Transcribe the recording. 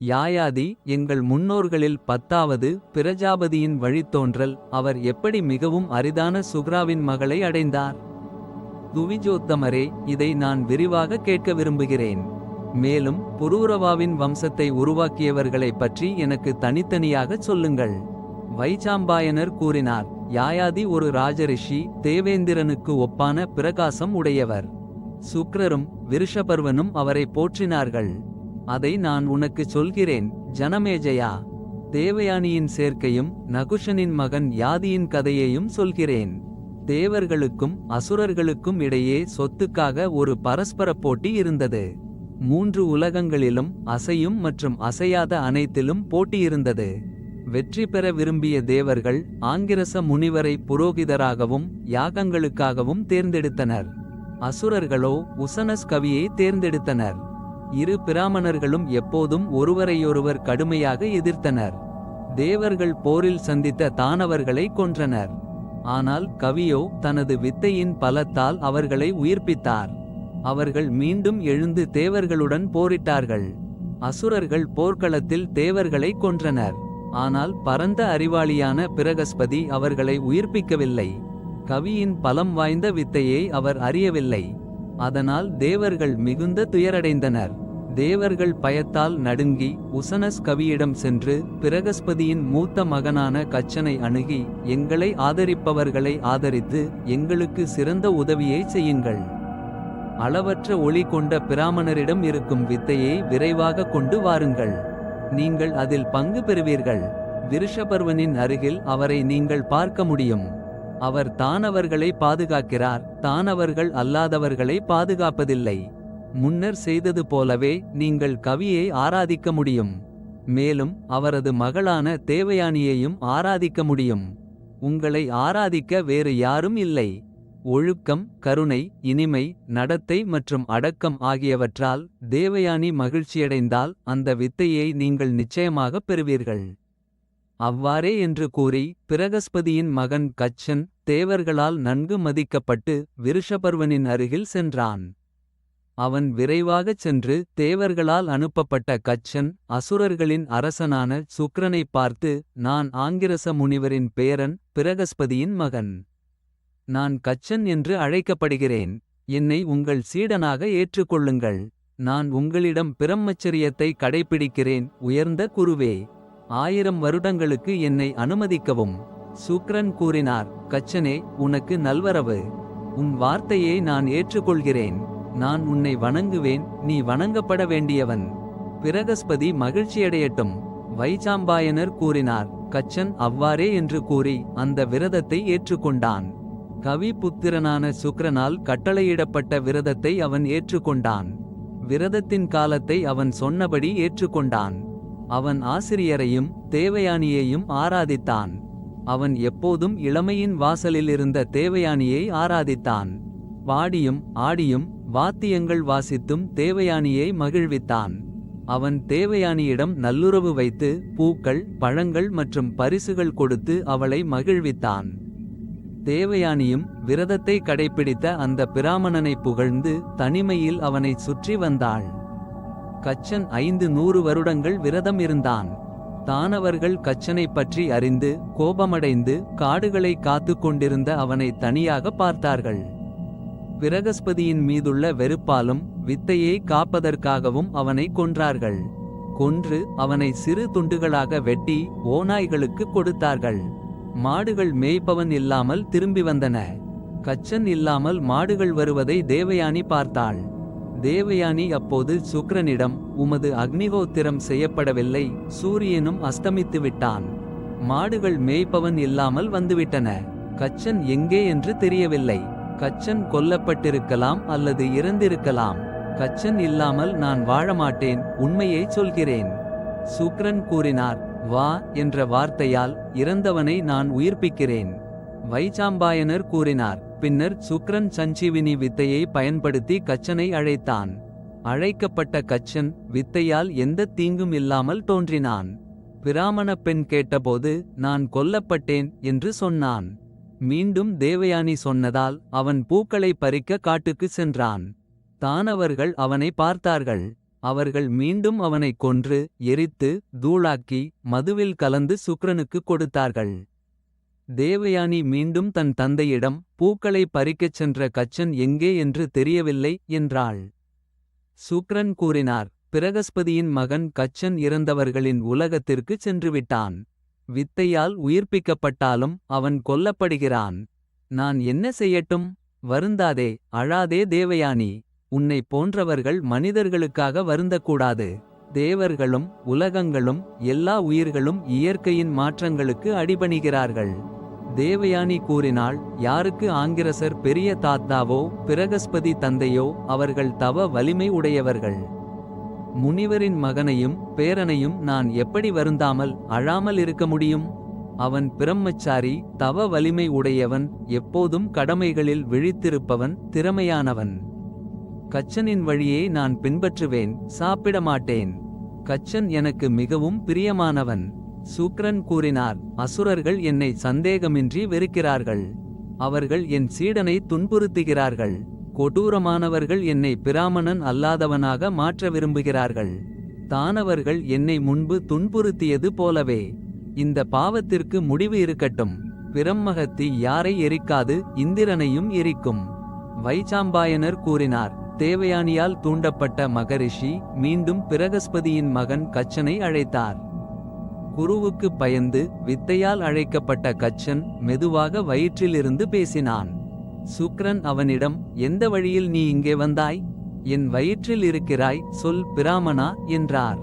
யாயாதி எங்கள் முன்னோர்களில் 10வது பிரஜாபதியின் வழித்தோன்றல். அவர் எப்படி மிகவும் அரிதான சுக்ராவின் மகளை அடைந்தார். துவிஜோத்தமரே, இதை நான் விரிவாக கேட்க விரும்புகிறேன். மேலும் புரூரவாவின் வம்சத்தை உருவாக்கியவர்களைப் பற்றி எனக்கு தனித்தனியாகச் சொல்லுங்கள். வைசாம்பாயனர் கூறினார், யாயாதி ஒரு ராஜரிஷி, தேவேந்திரனுக்கு ஒப்பான பிரகாசம் உடையவர். சுக்ரரும் விருஷபர்வனும் அவரை போற்றினார்கள். அதை நான் உனக்குச் சொல்கிறேன் ஜனமேஜயா. தேவயானியின் சேர்க்கையும் நகுஷனின் மகன் யாதியின் கதையையும் சொல்கிறேன். தேவர்களுக்கும் அசுரர்களுக்கும் இடையே சொத்துக்காக ஒரு பரஸ்பர போட்டி இருந்தது. 3 உலகங்களிலும் அசையும் மற்றும் அசையாத அனைத்திலும் போட்டியிருந்தது. வெற்றி பெற விரும்பிய தேவர்கள் ஆங்கிரச முனிவரை புரோகிதராகவும் யாகங்களுக்காகவும் தேர்ந்தெடுத்தனர். அசுரர்களோ உசனஸ் கவியை தேர்ந்தெடுத்தனர். இரு பிராமணர்களும் எப்போதும் ஒருவரையொருவர் கடுமையாக எதிர்த்தனர். தேவர்கள் போரில் சந்தித்த தானவர்களை கொன்றனர். ஆனால் கவியோ தனது வித்தையின் பலத்தால் அவர்களை உயிர்ப்பித்தார். அவர்கள் மீண்டும் எழுந்து தேவர்களுடன் போரிட்டார்கள். அசுரர்கள் போர்க்களத்தில் தேவர்களை கொன்றனர். ஆனால் பரந்த அறிவாளியான பிரகஸ்பதி அவர்களை உயிர்ப்பிக்கவில்லை. கவியின் பலம் வாய்ந்த வித்தையை அவர் அறியவில்லை. அதனால் தேவர்கள் மிகுந்த துயரடைந்தனர். தேவர்கள் பயத்தால் நடுங்கி உசனஸ் கவியிடம் சென்று பிரகஸ்பதியின் மூத்த மகனான கச்சனை அணுகி, எங்களை ஆதரிப்பவர்களை ஆதரித்து எங்களுக்கு சிறந்த உதவியை செய்யுங்கள். அளவற்ற ஒளி கொண்ட பிராமணரிடம் இருக்கும் வித்தையை விரைவாக கொண்டு வாருங்கள். நீங்கள் அதில் பங்கு பெறுவீர்கள். விருஷபர்வனின் அருகில் அவரை நீங்கள் பார்க்க முடியும். அவர் தானவர்களை பாதுகாக்கிறார், தானவர்கள் அல்லாதவர்களை பாதுகாப்பதில்லை. முன்னர் செய்தது போலவே நீங்கள் கவியை ஆராதிக்க முடியும். மேலும் அவரது மகளான தேவயானியையும் ஆராதிக்க முடியும். உங்களை ஆராதிக்க வேறு யாரும் இல்லை. ஒழுக்கம், கருணை, இனிமை, நடத்தை மற்றும் அடக்கம் ஆகியவற்றால் தேவயானி மகிழ்ச்சியடைந்தால் அந்த வித்தையை நீங்கள் நிச்சயமாகப் பெறுவீர்கள். அவ்வாறே என்று கூறி பிரகஸ்பதியின் மகன் கச்சன் தேவர்களால் நன்கு மதிக்கப்பட்டு விருஷபர்வனின் அருகில் சென்றான். அவன் விரைவாகச் சென்று தேவர்களால் அனுப்பப்பட்ட கச்சன் அசுரர்களின் அரசனான சுக்ரனைப் பார்த்து, நான் ஆங்கிரச முனிவரின் பேரன், பிரகஸ்பதியின் மகன். நான் கச்சன் என்று அழைக்கப்படுகிறேன். என்னை உங்கள் சீடனாக ஏற்றுக்கொள்ளுங்கள். நான் உங்களிடம் பிரம்மச்சரியத்தை கடைப்பிடிக்கிறேன், உயர்ந்த குருவே. 1000 வருடங்களுக்கு என்னை அனுமதிக்கவும். சுக்ரன் கூறினார், கச்சனே, உனக்கு நல்வரவு. உன் வார்த்தையை நான் ஏற்றுக்கொள்கிறேன். நான் உன்னை வணங்குவேன், நீ வணங்கப்பட வேண்டியவன். பிரகஸ்பதி மகிழ்ச்சியடையட்டும். வைசாம்பாயனர் கூறினார், கச்சன் அவ்வாறே என்று கூறி அந்த விரதத்தை ஏற்றுக்கொண்டான். கவி புத்திரனான சுக்ரனால் கட்டளையிடப்பட்ட விரதத்தை அவன் ஏற்றுக்கொண்டான். விரதத்தின் காலத்தை அவன் சொன்னபடி ஏற்றுக்கொண்டான். அவன் ஆசிரியரையும் தேவயானியையும் ஆராதித்தான். அவன் எப்போதும் இளமையின் வாசலில் இருந்த தேவயானியை ஆராதித்தான். பாடியும் ஆடியும் வாத்தியங்கள் வாசித்தும் தேவயானியை மகிழ்வித்தான். அவன் தேவயானியிடம் நல்லுறவு வைத்து பூக்கள், பழங்கள் மற்றும் பரிசுகள் கொடுத்து அவளை மகிழ்வித்தான். தேவயானியும் விரதத்தை கடைப்பிடித்த அந்த பிராமணனை புகழ்ந்து தனிமையில் அவனைச் சுற்றி வந்தாள். கச்சன் 500 வருடங்கள் விரதம் இருந்தான். தானவர்கள் கச்சனைப் பற்றி அறிந்து கோபமடைந்து காடுகளை காத்து கொண்டிருந்த அவனை தனியாக பார்த்தார்கள். பிரகஸ்பதியின் மீதுள்ள வெறுப்பாலும் வித்தையை காப்பதற்காகவும் அவனை கொன்றார்கள். கொன்று அவனை சிறு துண்டுகளாக வெட்டி ஓநாய்களுக்கு கொடுத்தார்கள். மாடுகள் மேய்ப்பவன் இல்லாமல் திரும்பி வந்தன. கச்சன் இல்லாமல் மாடுகள் வருவதை தேவயானி பார்த்தாள். தேவயானி அப்போது சுக்ரனிடம், உமது அக்னிஹோத்திரம் செய்யப்படவில்லை, சூரியனும் அஸ்தமித்து விட்டான். மாடுகள் மேய்ப்பவன் இல்லாமல் வந்துவிட்டன. கச்சன் எங்கே என்று தெரியவில்லை. கச்சன் கொல்லப்பட்டிருக்கலாம் அல்லது இறந்திருக்கலாம். கச்சன் இல்லாமல் நான் வாழமாட்டேன், உண்மையை சொல்கிறேன். சுக்ரன் கூறினார், வா என்ற வார்த்தையால் இறந்தவனை நான் உயிர்ப்பிக்கிறேன். வைசாம்பாயனர் கூறினார். பின்னர் சுக்ரன் சஞ்சீவினி வித்தையை பயன்படுத்தி கச்சனை அழைத்தான். அழைக்கப்பட்ட கச்சன் வித்தையால் எந்த தீங்கும் இல்லாமல் தோன்றினான். பிராமண பெண் கேட்டபோது நான் கொல்லப்பட்டேன் என்று சொன்னான். மீண்டும் தேவயானி சொன்னதால் அவன் பூக்களை பறிக்க காட்டுக்கு சென்றான். தானவர்கள் அவனை பார்த்தார்கள். அவர்கள் மீண்டும் அவனைக் கொன்று எரித்து தூளாக்கி மதுவில் கலந்து சுக்கிரனுக்கு கொடுத்தார்கள். தேவயானி மீண்டும் தன் தந்தையிடம் பூக்களை பறிக்கச் சென்ற கச்சன் எங்கே என்று தெரியவில்லை என்றாள். சுக்கிரன் கூறினார், பிரகஸ்பதியின் மகன் கச்சன் இறந்தவர்களின் உலகத்திற்கு சென்றுவிட்டான். வித்தையால் உயிர்ப்பிக்கப்பட்டாலும் அவன் கொல்லப்படுகிறான். நான் என்ன செய்யட்டும்? வருந்தாதே, அழாதே தேவயானி. உன்னைப் போன்றவர்கள் மனிதர்களுக்காக வருந்தக்கூடாது. தேவர்களும் உலகங்களும் எல்லா உயிர்களும் இயற்கையின் மாற்றங்களுக்கு அடிபணிகிறார்கள். தேவயானி கூறினாள், யாருக்கு ஆங்கிரசர் பெரிய தாத்தாவோ பிரகஸ்பதி தந்தையோ அவர்கள் தவ வலிமை உடையவர்கள். முனிவரின் மகனையும் பேரனையும் நான் எப்படி வருந்தாமல் அழாமல் இருக்க முடியும்? அவன் பிரம்மச்சாரி, தவ வலிமை உடையவன், எப்போதும் கடமைகளில் விழித்திருப்பவன், திறமையானவன். கச்சனின் வழியே நான் பின்பற்றுவேன், சாப்பிட மாட்டேன். கச்சன் எனக்கு மிகவும் பிரியமானவன். சுக்கிரன் கூறினார், அசுரர்கள் என்னை சந்தேகமின்றி வெறுக்கிறார்கள். அவர்கள் என் சீடனை துன்புறுத்துகிறார்கள். கொடூரமானவர்கள் என்னை பிராமணன் அல்லாதவனாக மாற்ற விரும்புகிறார்கள். தானவர்கள் என்னை முன்பு துன்புறுத்தியது போலவே. இந்த பாவத்திற்கு முடிவு இருக்கட்டும். பிரம்மஹத்தி யாரை எரிக்காது இந்திரனையும் எரிக்கும். வைசாம்பாயனர் கூறினார், தேவயானியால் தூண்டப்பட்ட மகரிஷி மீண்டும் பிரகஸ்பதியின் மகன் கச்சனை அழைத்தார். குருவுக்கு பயந்து வித்தையால் அழைக்கப்பட்ட கச்சன் மெதுவாக வயிற்றிலிருந்து பேசினான். சுக்கிரன் அவனிடம், எந்த வழியில் நீ இங்கே வந்தாய்? என் வயிற்றில் இருக்கிறாய், சொல் பிராமணா என்றார்.